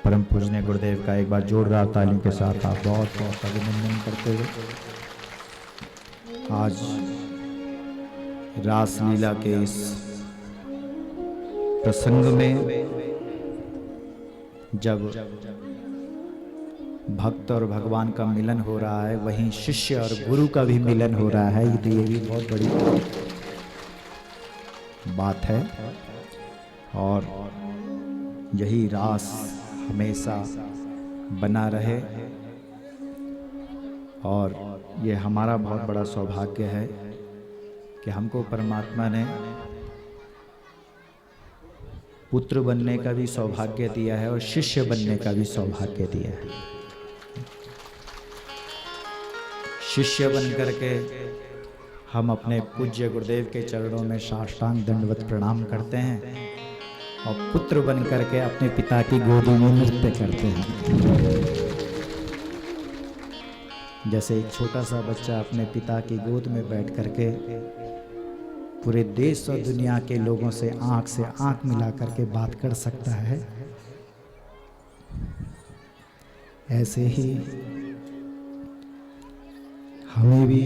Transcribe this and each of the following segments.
परम पूजनीय गुरुदेव का एक बार जोरदार तालियों के साथ आप बहुत बहुत अभिनंदन करते हुए आज रासलीला के इस प्रसंग में जब भक्त और भगवान का मिलन हो रहा है, वहीं शिष्य और गुरु का भी मिलन हो रहा है, तो ये भी बहुत बड़ी बात है। और यही रास हमेशा बना रहे और ये हमारा बहुत बड़ा सौभाग्य है कि हमको परमात्मा ने पुत्र बनने का भी सौभाग्य दिया है और शिष्य बनने का भी सौभाग्य दिया है। शिष्य बन करके हम अपने पूज्य गुरुदेव के चरणों में साष्टांग दंडवत प्रणाम करते हैं और पुत्र बन करके अपने पिता की गोदी में नृत्य करते हैं। जैसे एक छोटा सा बच्चा अपने पिता की गोद में बैठ करके पूरे देश और दुनिया के लोगों से आंख मिला करके बात कर सकता है, ऐसे ही हमें भी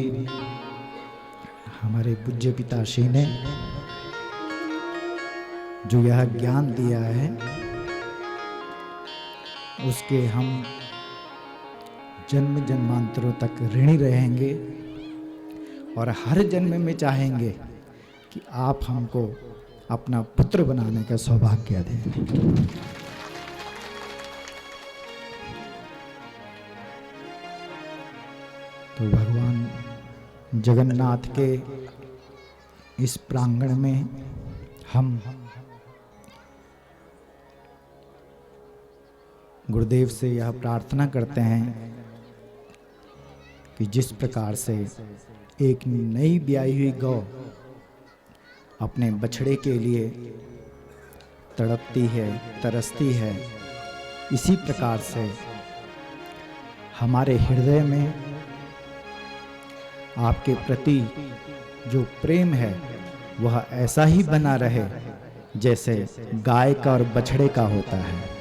हमारे पूज्य पिताश्री ने जो यह ज्ञान दिया है उसके हम जन्म जन्मांतरों तक ऋणी रहेंगे और हर जन्म में चाहेंगे कि आप हमको अपना पुत्र बनाने का सौभाग्य दें। तो भगवान जगन्नाथ के इस प्रांगण में हम गुरुदेव से यह प्रार्थना करते हैं कि जिस प्रकार से एक नई ब्याई हुई गौ अपने बछड़े के लिए तड़पती है, तरसती है, इसी प्रकार से हमारे हृदय में आपके प्रति जो प्रेम है वह ऐसा ही बना रहे जैसे गाय का और बछड़े का होता है।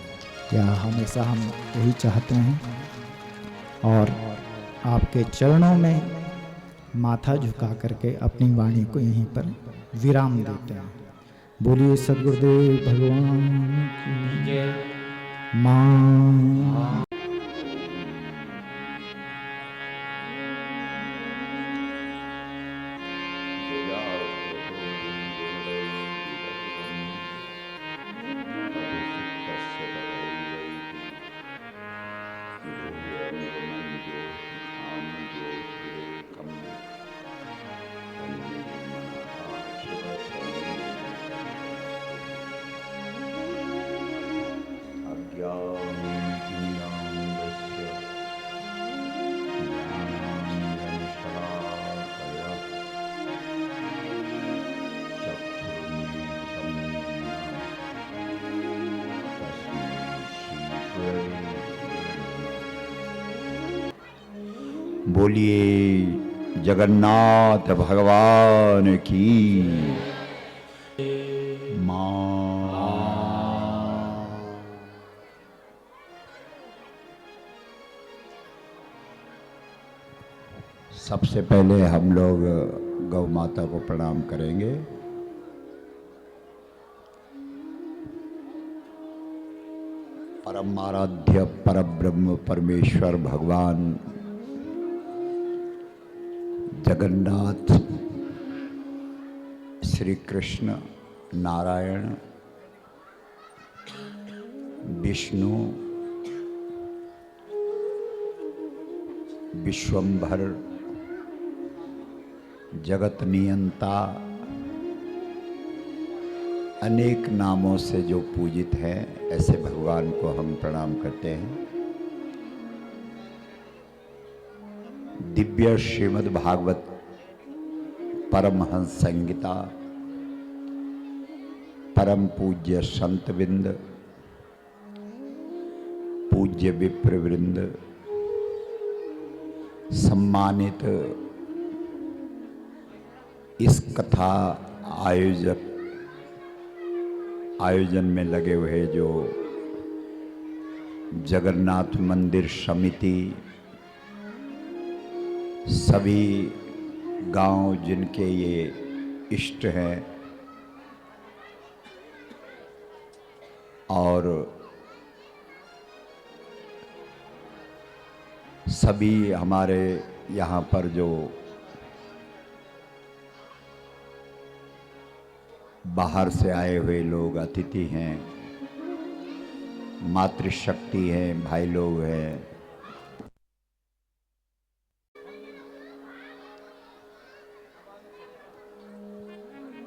या हमेशा हम यही चाहते हैं और आपके चरणों में माथा झुका करके अपनी वाणी को यहीं पर विराम देते हैं। बोलिए सद्गुरुदेव भगवान की जय। मां बोलिए जगन्नाथ भगवान की मां। सबसे पहले हम लोग गौ माता को प्रणाम करेंगे। परम आराध्य परब्रह्म परमेश्वर भगवान जगन्नाथ श्री कृष्ण नारायण विष्णु विश्वंभर जगत नियंता अनेक नामों से जो पूजित है, ऐसे भगवान को हम प्रणाम करते हैं। दिव्य श्रीमद् भागवत परमहंस संहिता परम पूज्य संतवृंद, पूज्य विप्रवृंद, सम्मानित इस कथा आयोजन में लगे हुए जो जगन्नाथ मंदिर समिति, सभी गांव जिनके ये इष्ट हैं और सभी हमारे यहाँ पर जो बाहर से आए हुए लोग अतिथि हैं, मातृशक्ति हैं, भाई लोग हैं,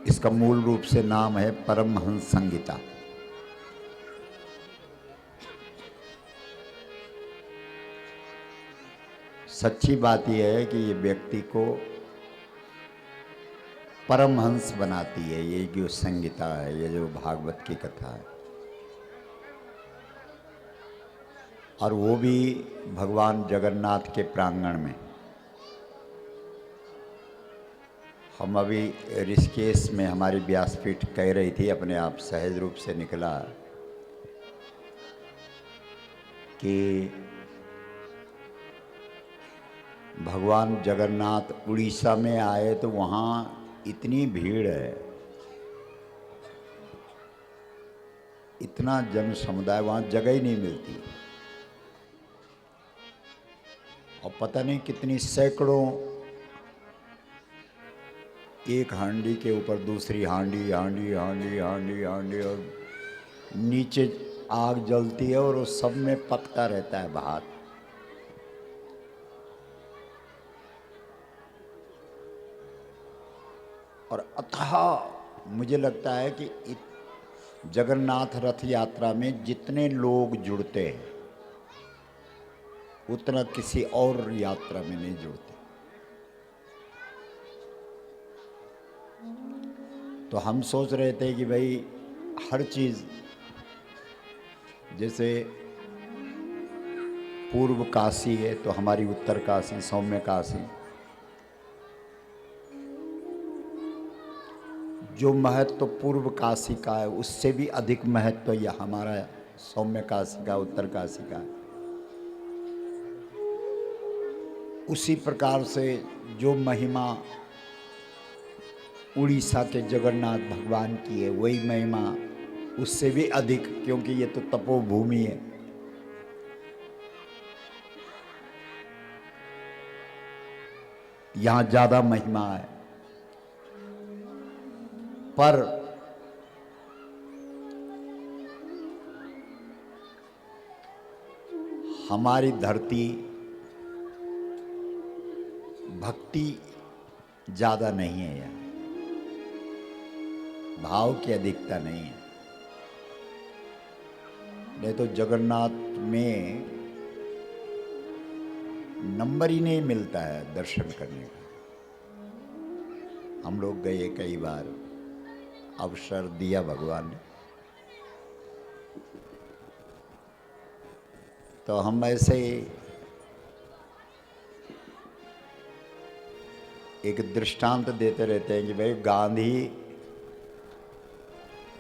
इसका मूल रूप से नाम है परमहंस संहिता। सच्ची बात यह है कि ये व्यक्ति को परमहंस बनाती है, ये जो संहिता है, ये जो भागवत की कथा है, और वो भी भगवान जगन्नाथ के प्रांगण में। हम अभी ऋषिकेश में हमारी व्यासपीठ कह रही थी, अपने आप सहज रूप से निकला कि भगवान जगन्नाथ उड़ीसा में आए तो वहाँ इतनी भीड़ है, इतना जन समुदाय, वहाँ जगह ही नहीं मिलती, और पता नहीं कितनी सैकड़ों, एक हांडी के ऊपर दूसरी हांडी हांडी हांडी हांडी हांडी, और नीचे आग जलती है और उस सब में पकता रहता है भात। और अथाह मुझे लगता है कि जगन्नाथ रथ यात्रा में जितने लोग जुड़ते हैं उतना किसी और यात्रा में नहीं जुड़ते। तो हम सोच रहे थे कि भाई हर चीज़, जैसे पूर्व काशी है तो हमारी उत्तर काशी, सौम्य काशी, जो महत्व पूर्व काशी का है उससे भी अधिक महत्व यह हमारा सौम्य काशी का, उत्तर काशी का। उसी प्रकार से जो महिमा उड़ीसा के जगन्नाथ भगवान की है, वही महिमा उससे भी अधिक, क्योंकि ये तो तपोभूमि है। यहाँ ज्यादा महिमा है, पर हमारी धरती भक्ति ज्यादा नहीं है, यहाँ भाव की अधिकता नहीं है। नहीं तो जगन्नाथ में नंबर ही नहीं मिलता है दर्शन करने का। हम लोग गए कई बार, अवसर दिया भगवान ने, तो हम ऐसे ही एक दृष्टांत देते रहते हैं कि भाई गांधी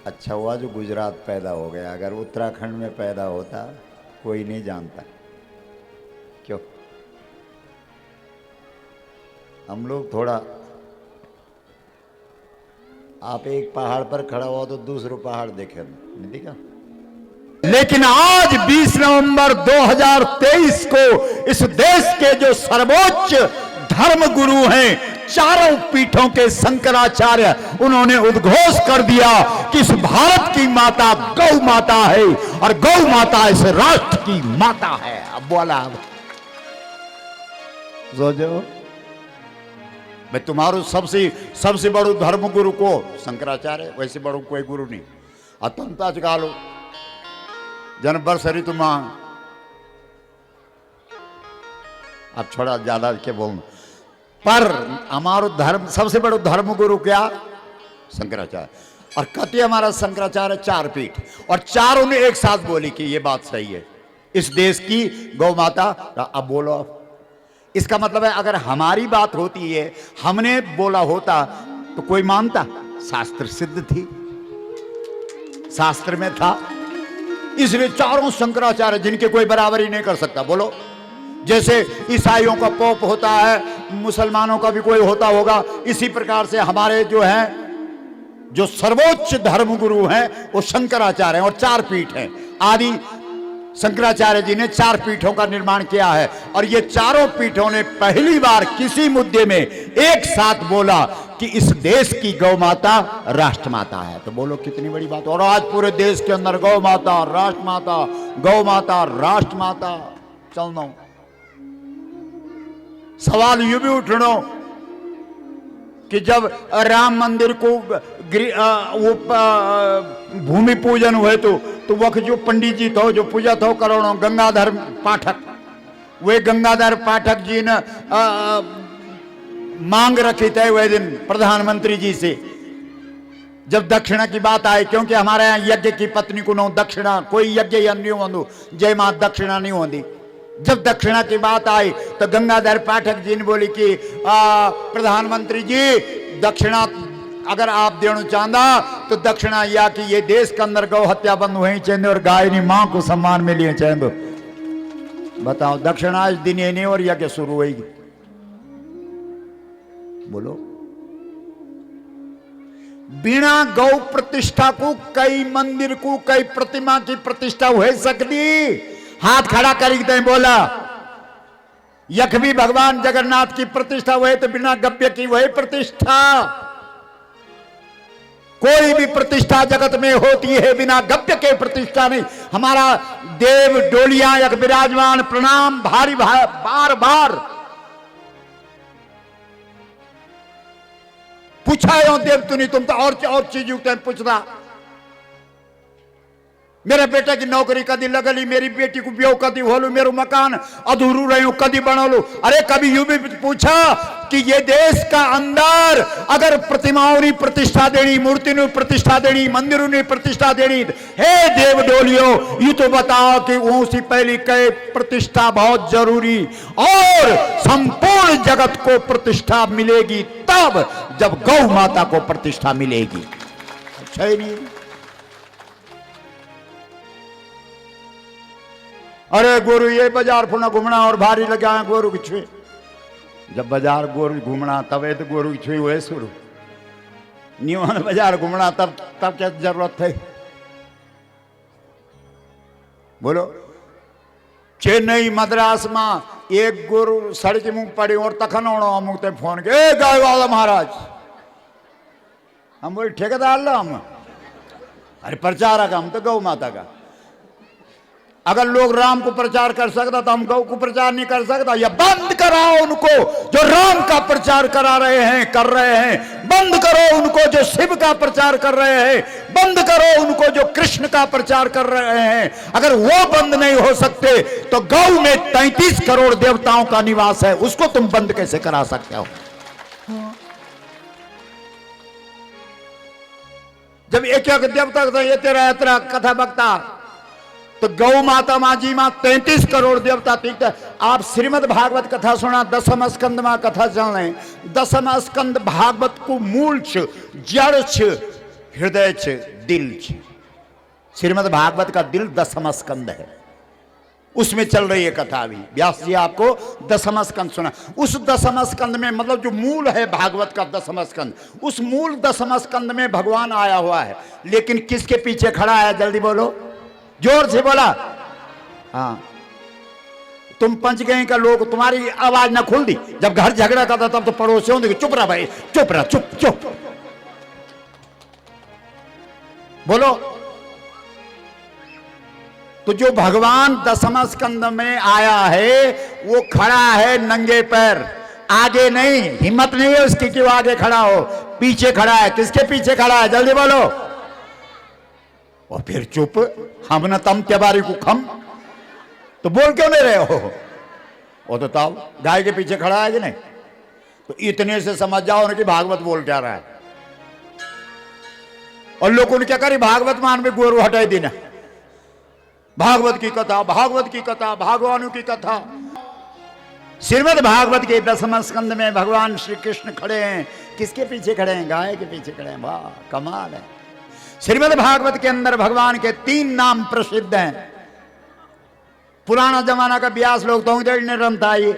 अच्छा हुआ जो गुजरात पैदा हो गया, अगर उत्तराखंड में पैदा होता कोई नहीं जानता। क्यों? हम लोग थोड़ा, आप एक पहाड़ पर खड़ा हुआ तो दूसरा पहाड़ देखे नहीं दिखा। लेकिन आज 20 नवंबर 2023 को इस देश के जो सर्वोच्च धर्म गुरु हैं, चारों पीठों के शंकराचार्य, उन्होंने उद्घोष कर दिया कि इस भारत की माता गौ माता है और गौ माता इस राष्ट्र की माता है। अब बोला, सोचो मैं तुम्हारो सबसे बड़ो धर्म गुरु को शंकराचार्य, वैसे बड़ो कोई गुरु नहीं। अतंता चकालो जन बरसरी तुम, अब छोड़ा ज्यादा के बोल, पर हमारो धर्म सबसे बड़ो धर्म गुरु क्या? शंकराचार्य। और कहते हमारा शंकराचार्य चार पीठ, और चारों ने एक साथ बोली कि ये बात सही है, इस देश की गौ माता। अब बोलो, इसका मतलब है अगर हमारी बात होती है, हमने बोला होता तो कोई मानता? शास्त्र सिद्ध थी, शास्त्र में था इसलिए चारों शंकराचार्य जिनके कोई बराबरी नहीं कर सकता। बोलो, जैसे ईसाइयों का पोप होता है, मुसलमानों का भी कोई होता होगा, इसी प्रकार से हमारे जो हैं, जो सर्वोच्च धर्मगुरु हैं वो शंकराचार्य हैं। और 4 पीठ हैं। आदि शंकराचार्य जी ने 4 पीठों का निर्माण किया है। और ये चारों पीठों ने पहली बार किसी मुद्दे में एक साथ बोला कि इस देश की गौ माता राष्ट्रमाता है। तो बोलो कितनी बड़ी बात। और आज पूरे देश के अंदर गौ माता, राष्ट्रमाता, गौ माता, राष्ट्रमाता चलना। सवाल यूं भी उठनो कि जब राम मंदिर को वो भूमि पूजन हुए तो वक्त जो पंडित जी थे, जो पूजा थे करोड़ों, गंगाधर पाठक, वे गंगाधर पाठक जी ने मांग रखी थे वह दिन प्रधानमंत्री जी से, जब दक्षिणा की बात आई। क्योंकि हमारे यहाँ यज्ञ की पत्नी को नो दक्षिणा, कोई यज्ञ या नहीं होंदू, जय मां दक्षिणा नहीं होती। जब दक्षिणा की बात आई तो गंगाधर पाठक जी ने बोली कि प्रधानमंत्री जी, दक्षिणा अगर आप देना चाहता तो दक्षिणा या कि ये देश के अंदर गौ हत्या बंद हुई चाहिए और गायनी मां को सम्मान मिलिए चाहिए। बताओ, दक्षिणा आज दिन ही नहीं और यज्ञ शुरू होगी। बोलो, बिना गौ प्रतिष्ठा को कई मंदिर को, कई प्रतिमा की प्रतिष्ठा हो सकती? हाथ खड़ा कर बोला, यख भी भगवान जगन्नाथ की प्रतिष्ठा हुए तो बिना गव्य की वही प्रतिष्ठा। कोई भी प्रतिष्ठा जगत में होती है बिना गव्य के प्रतिष्ठा नहीं। हमारा देव डोलिया यक विराजमान, प्रणाम भारी बार बार पूछा देव तू नहीं, तुम तो और चीज पूछता। मेरे बेटे की नौकरी कदी लगली, मेरी बेटी को ब्याह कदी होलू, मेरू मकान अधूरू रही कदी बनोलू। अरे कभी यूं भी पूछा कि ये देश का अंदर अगर प्रतिमाओं ने प्रतिष्ठा देनी, मूर्ति ने प्रतिष्ठा देनी, मंदिरों ने प्रतिष्ठा देनी, हे देव डोलियो, यू तो बताओ कि उसी पहली कई प्रतिष्ठा बहुत जरूरी, और संपूर्ण जगत को प्रतिष्ठा मिलेगी तब जब गौ माता को प्रतिष्ठा मिलेगी। अच्छा ही नहीं। अरे गोरु ये बाजार पुनः घूमना और भारी लगा गोरु की छुए। जब बाजार गोरु घूमना तब तो गोरु की छुई हुए शुरू, न्यून बाजार घूमना तब क्या जरूरत है? बोलो, चेन्नई मद्रास में एक गोरु सड़क मुंह पड़ी और तखन अमुक ते फोन के गाय वाला महाराज, हम बोले ठेकेदार लो हम, अरे प्रचारक हम तो गौ माता का। अगर लोग राम को प्रचार कर सकता तो हम गौ को प्रचार नहीं कर सकता? या बंद कराओ उनको जो राम का प्रचार करा रहे हैं, कर रहे हैं। बंद करो उनको जो शिव का प्रचार कर रहे हैं। बंद करो उनको जो कृष्ण का प्रचार कर रहे हैं। अगर वो बंद नहीं हो सकते तो गौ में 33 करोड़ देवताओं का निवास है, उसको तुम बंद कैसे करा सकते हो? जब एक देवता ये तेरा कथा बकता तो गौ माता माँ जी माँ 33 करोड़ देवता तीर्थ। आप श्रीमद् भागवत कथा सुना, 10वें स्कंद में कथा चल रहे। 10वें स्कंद भागवत को मूल छ, जड़ छ, हृदय छ, दिल छ। श्रीमद् भागवत का दिल 10वां स्कंद है, उसमें चल रही है कथा। अभी व्यास जी आपको 10वां स्कंद सुना। उस 10वें स्कंद में मतलब जो मूल है भागवत का 10वां स्कंद, उस मूल 10वें स्कंद में भगवान आया हुआ है। लेकिन किसके पीछे खड़ा है? जल्दी बोलो, जोर से बोला। हाँ, तुम पंच गए का लोग, तुम्हारी आवाज ना खुल दी। जब घर झगड़ा करता तब तो पड़ोसियों ने चुप रहा भाई, चुप रहा, चुप चुप बोलो। तो जो भगवान 10वें स्कंद में आया है वो खड़ा है नंगे पैर, आगे नहीं, हिम्मत नहीं है उसकी कि वो आगे खड़ा हो, पीछे खड़ा है। किसके पीछे खड़ा है? जल्दी बोलो। और फिर चुप, हम न तम त्यबारी को खम, तो बोल क्यों नहीं रहे हो? वो तो ताऊ गाय के पीछे खड़ा है कि नहीं? तो इतने से समझ जाओ ना कि भागवत बोल क्या रहा है। और लोगों ने क्या करी? भागवत मान में गोरू हटाई देना। भागवत की कथा, भागवत की कथा, भगवानों की कथा। श्रीमद् भागवत के 10वें स्कंद में भगवान श्री कृष्ण खड़े हैं। किसके पीछे खड़े हैं? गाय के पीछे खड़े हैं। वाह, कमाल है। श्रीमद् भागवत के अंदर भगवान के 3 नाम प्रसिद्ध हैं। पुराना जमाना का व्यास लोग तो निरम था ये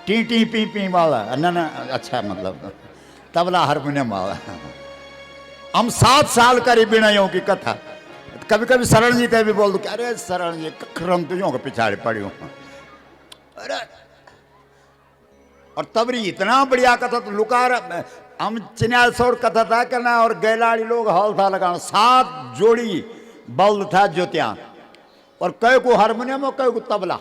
टी टी पी पी वाला, न अच्छा मतलब तबला हारमोनियम वाला। हम 7 साल करी बिनाइयों की कथा। कभी कभी शरण जी कभी बोल दो कि अरे शरण जी कखरम तुझों के पिछाड़े पड़ी हूं। अरे और तबरी इतना बढ़िया कथा तो लुकार हम चिन्याल सोड़ कथा था करना और गैलाड़ी लोग हॉल था लगाना। 7 जोड़ी बल्द था ज्योतियां और कई को हारमोनियम और कई को तबला,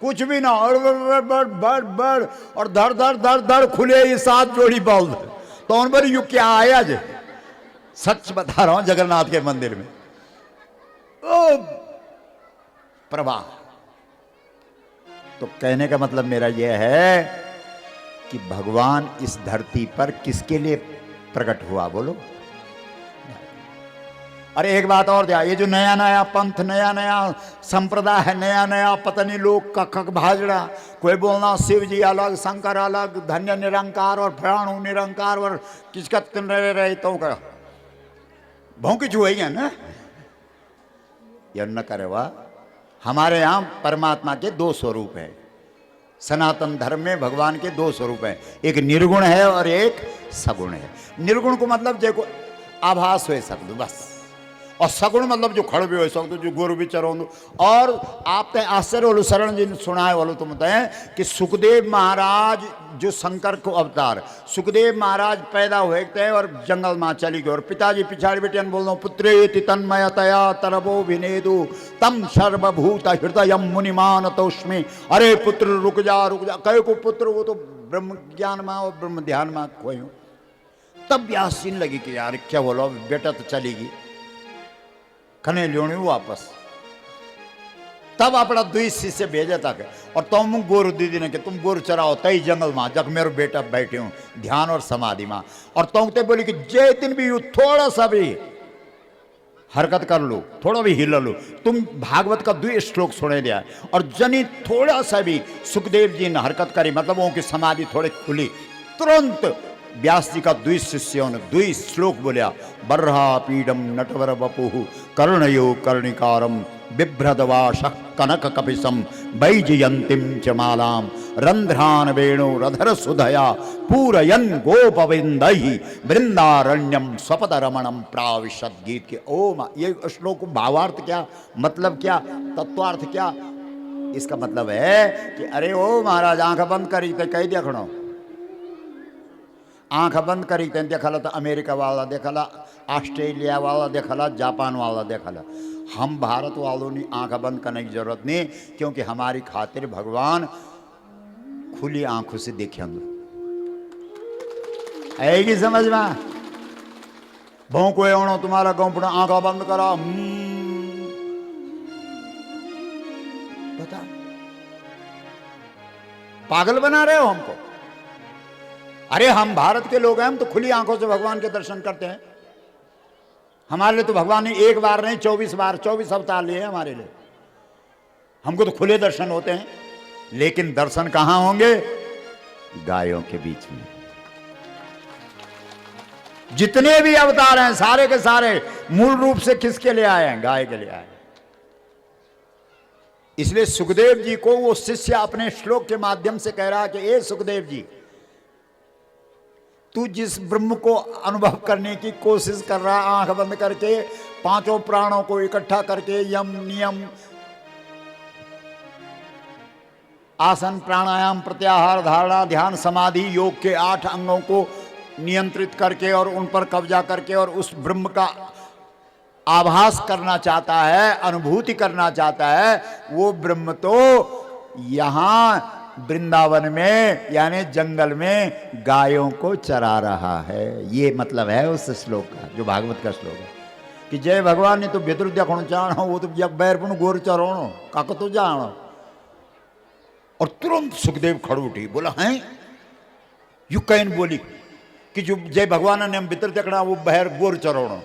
कुछ भी ना। और बड़ बड़ और धड़ धड़ धड़ धड़ खुले ये 7 जोड़ी बल्द। तो उन पर यू क्या आया जे, सच बता रहा हूं, जगन्नाथ के मंदिर में ओ प्रवाह। तो कहने का मतलब मेरा यह है कि भगवान इस धरती पर किसके लिए प्रकट हुआ बोलो। अरे एक बात और दिया, ये जो नया नया पंथ, नया नया संप्रदाय है, नया नया पता नहीं लोग कक भाजड़ा, कोई बोलना शिव जी अलग, शंकर अलग, धन्य निरंकार और प्राणु निरंकार और किसका रहे तो का भौंकी छुआई है ना। यह न करे वाह। हमारे यहां परमात्मा के 2 स्वरूप है। सनातन धर्म में भगवान के 2 स्वरूप हैं, एक निर्गुण है और एक सगुण है। निर्गुण को मतलब देखो आभास हो सकते बस, और सगुण मतलब जो खड़ भी हो सकते, जो गुरु भी चरो। और आप आश्चर्य वालो शरण जी ने सुनाए वालो तुम बताए कि सुखदेव महाराज जो शंकर को अवतार, सुखदेव महाराज पैदा हुए थे और जंगल में चली गए और पिताजी पिछाड़ी बेटियन बोल दो पुत्रेति तन्मयतया तरबो विनेदु तम सर्वभूत हृदय मुनिमान तोष्मी। अरे पुत्र रुक जा कहे को पुत्र, वो तो ब्रह्म ज्ञान में और ब्रह्म ध्यान में खोई। तब व्यासीन लगी कि यार क्या बोलो, बेटा तो चलेगी खने लियोणी वापस। तब अपना 2 शिष्य भेजा था और तुम गोरु दीदी ने कि तुम गोरु चराओ तई जंगल में, जब मेरे बेटा बैठे हूं ध्यान और समाधि में। और तुम ते बोली कि जे दिन भी थोड़ा सा भी हरकत कर लो, थोड़ा भी हिल लो, तुम भागवत का 2 श्लोक सुने दिया। और जनी थोड़ा सा भी सुखदेव जी ने हरकत करी, मतलब उनकी समाधि थोड़ी खुली, तुरंत व्यास जी का 2 शिष्यों ने 2 श्लोक बोलिया। बर्हा पीडम नटवर वपुः कर्णयो कर्णिकारम बिभ्रदवाश कनक कपिशम वैजयंतीम च मालाम रंध्रान वेणु रधर सुधया पूरयन गोपविंदहि वृंदारण्यम स्वपद रमणम प्राविशद। गीत के ओम। ये श्लोक भावार्थ क्या, मतलब क्या, तत्वार्थ क्या? इसका मतलब है कि अरे ओ महाराज आंख बंद करी तो कही देखो, आंख बंद करी तो देखला तो अमेरिका वाला देखला, ऑस्ट्रेलिया वाला देखला, जापान वाला देखला। हम भारत वालों ने आंख बंद करने की जरूरत नहीं, क्योंकि हमारी खातिर भगवान खुली आंखों से देखेंगे। आएगी समझ में? भौंको एवणो तुम्हारा गाँव आंखा बंद करा, बता पागल बना रहे हो हमको। अरे हम भारत के लोग हैं, हम तो खुली आंखों से भगवान के दर्शन करते हैं। हमारे लिए तो भगवान ने 1 बार नहीं 24 बार 24 अवतार लिए हैं हमारे लिए। हमको तो खुले दर्शन होते हैं। लेकिन दर्शन कहां होंगे? गायों के बीच में। जितने भी अवतार हैं सारे के सारे मूल रूप से किसके लिए आए हैं? गाय के लिए आए हैं। इसलिए सुखदेव जी को वो शिष्य अपने श्लोक के माध्यम से कह रहा है कि ए सुखदेव जी, तू जिस ब्रह्म को अनुभव करने की कोशिश कर रहा, आंख बंद करके 5 प्राणों को इकट्ठा करके यम नियम आसन प्राणायाम प्रत्याहार धारणा ध्यान समाधि योग के 8 अंगों को नियंत्रित करके और उन पर कब्जा करके और उस ब्रह्म का आभास करना चाहता है, अनुभूति करना चाहता है, वो ब्रह्म तो यहां वृंदावन में यानी जंगल में गायों को चरा रहा है। ये मतलब है उस श्लोक का, जो भागवत का श्लोक है कि जय भगवान ने तो भीतर देखो चाणो, वो तो जब बैरपुन गोर चरोणो काको तो जानो। और तुरंत सुखदेव खड़ उठी, बोला हैं यू कैन बोली कि जो जय भगवान ने हम भीतर देखना वो बहर गोर चरोणो।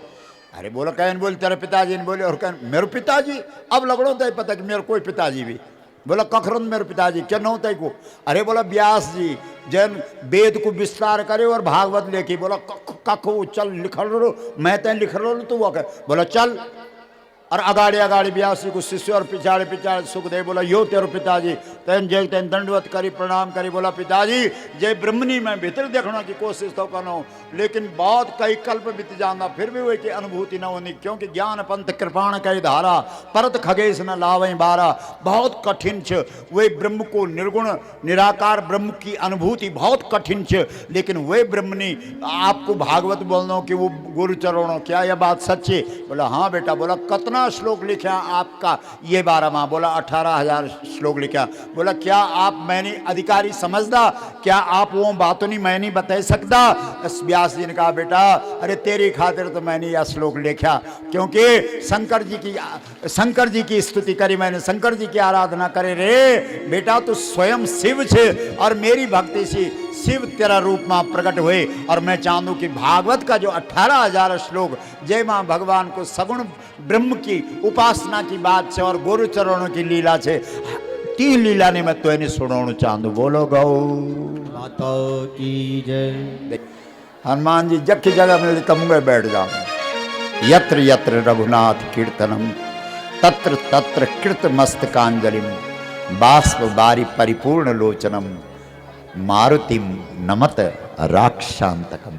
अरे बोला कैन बोली, तेरे पिताजी ने बोले। और कैन मेरे पिताजी? अब लगड़ो तो पता कि मेरे कोई पिताजी भी। बोला कखरन मेरे पिताजी क्या नौ तय को? अरे बोला व्यास जी जैन वेद को विस्तार करे और भागवत लेके बोला कख चल लिख लो, मैं तय लिख लो तो वो बोला चल। और अगाड़ी अगाड़ी व्यासी को शिष्य और पिछाड़े पिछाड़े सुखदेव बोला यो तेरो पिताजी। तैन जय तैन दंडवत करी प्रणाम करी बोला पिताजी जय ब्रह्मणी मैं भीतर देखने की कोशिश तो करना हूँ, लेकिन बहुत कई कल्प बीत जाना फिर भी वही की अनुभूति न होनी, क्योंकि ज्ञान पंथ कृपाण कई धारा परत खगेश न लावें बारा। बहुत कठिन छ वे ब्रह्म को निर्गुण निराकार ब्रह्म की अनुभूति बहुत कठिन छ, लेकिन वे ब्रह्मणी आपको भागवत बोलना कि वो गुरु चरणों क्या यह बात सच्ची? बोला हाँ बेटा। बोला कितना श्लोक लिखा आपका? ये 12वां। बोला 18,000 श्लोक लिखा। बोला क्या आप मैंने अधिकारी समझदा, क्या आप वो बातों नहीं मैं नहीं बता सकता? व्यास जी ने कहा बेटा अरे तेरी खातिर तो मैंने यह श्लोक लिखा, क्योंकि शंकर जी की स्तुति करी मैंने, शंकर जी की आराधना करे रे बेटा तू स्वयं शिव छे और मेरी भक्ति से शिव तेरा रूप में प्रकट हुए। और मैं चाहूँ कि भागवत का जो 18,000 श्लोक जय माँ भगवान को सगुण ब्रह्म की उपासना की बात से और गुरु चरणों की लीला से 3 लीला ने मैं तो इन्हें सुनाना चाहूँ। बोलो गौ माता की जय। हनुमान जी जग की जगह मिले कमूंगे बैठ जाओ। यत्र यत्र रघुनाथ कीर्तनम तत्र तत्र कृत मस्तकांजलिम बाष्प बारी परिपूर्ण लोचनम मारुतिम नमत राक्षांतकम।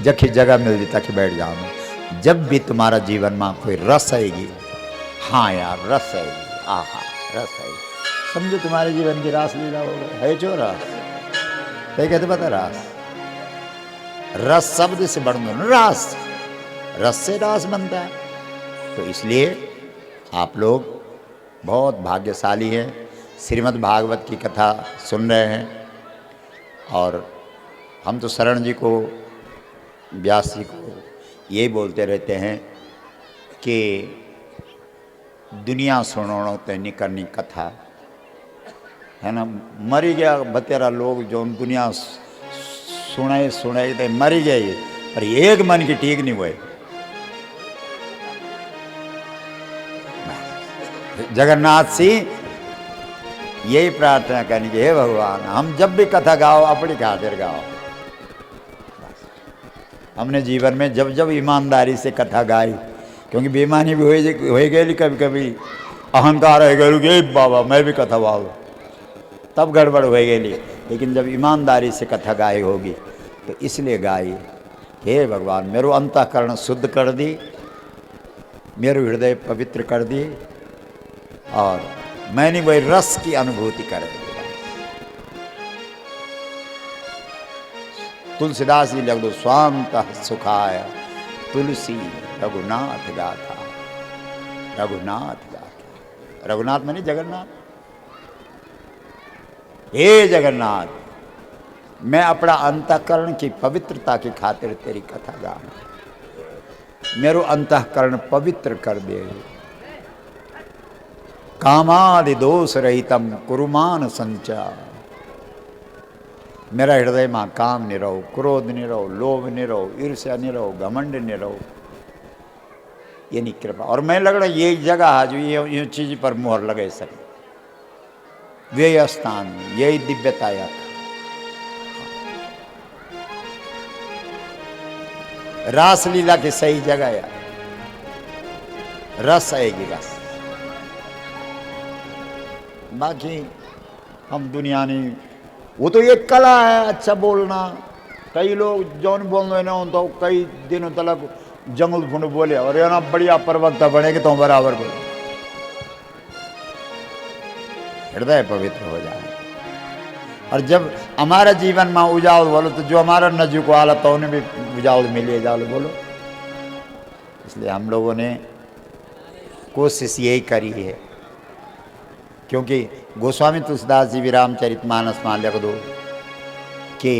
जखी जगह मिल तक बैठ जाओ। जब भी तुम्हारा जीवन में कोई रस आएगी, हाँ यार रस आएगी, आहा रस आएगी, समझो तुम्हारे जीवन की रास लीला हो गई है। जो रस तो कहते पता रास, रस शब्द से बढ़ रास, रस से रास बनता है। तो इसलिए आप लोग बहुत भाग्यशाली हैं, श्रीमद् भागवत की कथा सुन रहे हैं। और हम तो शरण जी को व्यास जी को यही बोलते रहते हैं कि दुनिया सुनो तैनी करनी कथा है ना। मरी गया बतेरा लोग जो दुनिया सुनाए सुनाए तो मरी गए, पर एक मन की ठीक नहीं हुए। जगन्नाथ सिंह यही प्रार्थना करनी कि हे भगवान हम जब भी कथा गाओ अपनी खातिर गाओ। हमने जीवन में जब जब ईमानदारी से कथा गाई, क्योंकि बेईमानी भी हो गई कभी कभी, अहंकार हो गए बाबा मैं भी कथा गाऊँ, तब गड़बड़ हो गई। लेकिन जब ईमानदारी से कथा गाई होगी तो इसलिए गाई हे भगवान मेरो अंतःकरण शुद्ध कर दी, मेरो हृदय पवित्र कर दी और मैंने वही रस की अनुभूति कर दी। तुलसीदास जी लग दो स्वांत सुखाय तुलसी रघुनाथ गाथा, रघुनाथ गाथा। रघुनाथ माने जगन्नाथ। हे जगन्नाथ मैं अपना अंतःकरण की पवित्रता की खातिर तेरी कथा गा, मेरो अंतःकरण पवित्र कर दे। कामादि दोष रहितम कुरुमान संचार, मेरा हृदय में काम नहीं रहो, क्रोध नहीं रहो, लोभ नहीं रहो, ईर्ष्या नहीं रहो, घमंड नहीं रहो, ये नहीं कृपा। और मैं लग रहा ये जगह जो ये चीज पर मोहर लगे सके, वे स्थान यही दिव्यता रासलीला की सही जगह है। रस आएगी रस। बाकी हम दुनिया नहीं, वो तो एक कला है अच्छा बोलना। कई लोग जौन बोलने ना तो कई दिनों तक जंगल फुंड बोले और ये ना बढ़िया प्रवक्ता बनेगे तो बराबर बोले, हृदय पवित्र हो जाए। और जब हमारा जीवन में उजाड़ बोलो तो जो हमारा नजू को आला तो उन्हें भी उजाड़ मिले जाओ बोलो। इसलिए हम लोगों ने कोशिश यही करी है, क्योंकि गोस्वामी तुलसीदास जी भी रामचरितमानस में लिख दो कि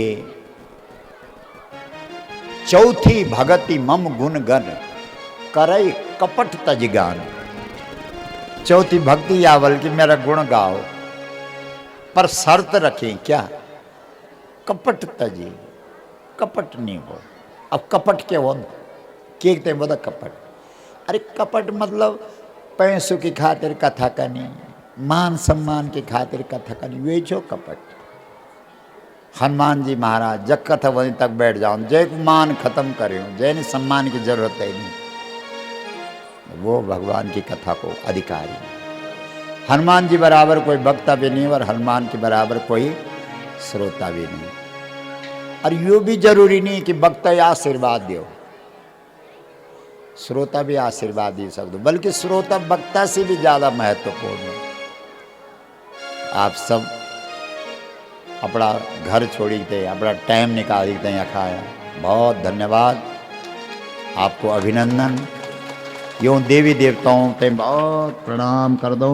चौथी भगति मम गुण गण करई कपट तज गान। चौथी भक्ति या बल्कि मेरा गुण गाओ, पर शर्त रखें क्या? कपट तजी, कपट नहीं हो। अब कपट क्या हो? कहते बोला कपट। अरे कपट मतलब पैसों की खातिर कथा करनी, मान सम्मान की खातिर कथा करनी, वे जो कपट। हनुमान जी महाराज जब कथा वहीं तक बैठ जाओ, जय को मान खत्म करे, जय ने सम्मान की जरूरत है नहीं, वो भगवान की कथा को अधिकारी। हनुमान जी बराबर कोई वक्ता भी नहीं और हनुमान के बराबर कोई श्रोता भी नहीं। और यो भी जरूरी नहीं कि वक्ता आशीर्वाद दो, श्रोता भी आशीर्वाद दे सकते, बल्कि श्रोता वक्ता से भी ज्यादा महत्वपूर्ण है। आप सब अपना घर छोड़ी थे, अपना टाइम निकाली थे यहाँ खाया, बहुत धन्यवाद, आपको अभिनंदन। यूँ देवी देवताओं पे बहुत प्रणाम कर दो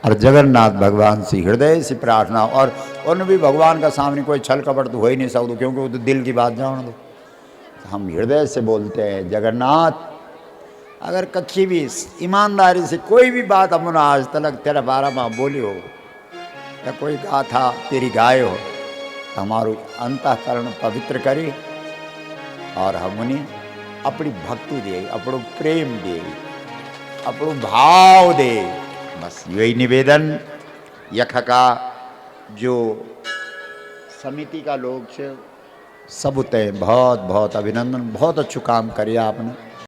और जगन्नाथ भगवान से हृदय से प्रार्थना। और उन भी भगवान का सामने कोई छल कपट तो हो ही नहीं सकता, क्योंकि वो तो दिल की बात जान दो। हम हृदय से बोलते हैं जगन्नाथ, अगर कच्ची भी ईमानदारी से कोई भी बात हम आज तक तेरा बारह माह बोली हो या कोई गाथा तेरी गाय हो, तो हमारो अंतःकरण पवित्र करे और हम उन्हें अपनी भक्ति दे, अपनो प्रेम दे, अपनो भाव दे। बस यही निवेदन। यख का जो समिति का लोग छे सब तय बहुत बहुत अभिनंदन, बहुत अच्छु काम करिए आपने।